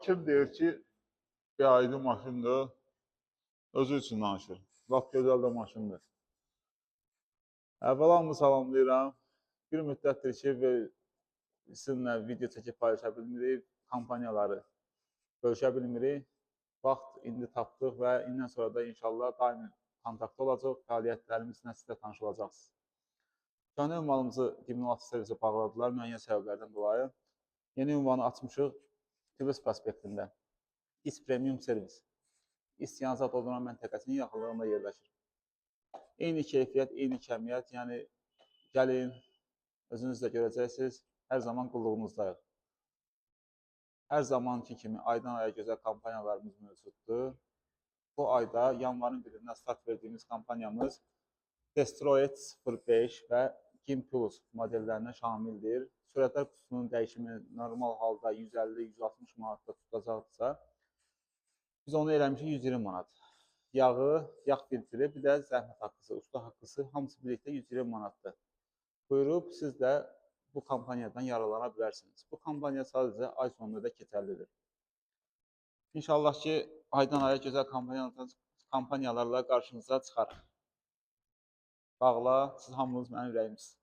Kim deyir ki, bir ayrı maşındır, özü üçün danışır. Lap gözəl də maşındır. Əvvəla salamlayıram. Bir müddətdir ki, sizinlə video çəkib paylaşa bilmirik, kampaniyaları bölüşə bilmirik. Vaxt indi tapdıq və indən sonra da inşallah daimi kontaktda olacaq, fəaliyyətlərimizlə sizlə tanış olacaqsınız. Yeni ünvanımızı Diplomat servisə bağladılar müəyyən səbəblərdən dolayı. Yeni ünvanı açmışıq Tiflis prospektində. İS Premium servis. İstiyanzat oduna məntəqəsinin yaxınlığında yerləşir. Eyni keyfiyyət, eyni kəmiyyət, yəni gəlin, özünüz də görəcəksiniz, hər zaman qulluğunuzdayıq. Hər zamanki kimi aydan aya gözəl kampaniyalarımız mövcuddur. Bu ayda yanvarın 1-dən start verdiyimiz kampaniyamız Destroyed 05 və Kim Plus modellərinə şamildir. Sürətlər kutusunun dəyişimi normal halda 150-160 manatda tutacaqsa, biz onu eləmişik 120 manat. Yağı, yağ filtri, bir də zəhmət haqqısı, usta haqqısı hamısı birlikdə 120 manatdır. Buyurub siz də bu kampaniyadan yararlana bilərsiniz. Bu kampaniya sadəcə ay sonunda da keçərlidir. İnşallah ki, aydan aya gözəl kampaniyalarla qarşınıza çıxarıq. Bağla, siz hamınız mənim ürəyimsiniz.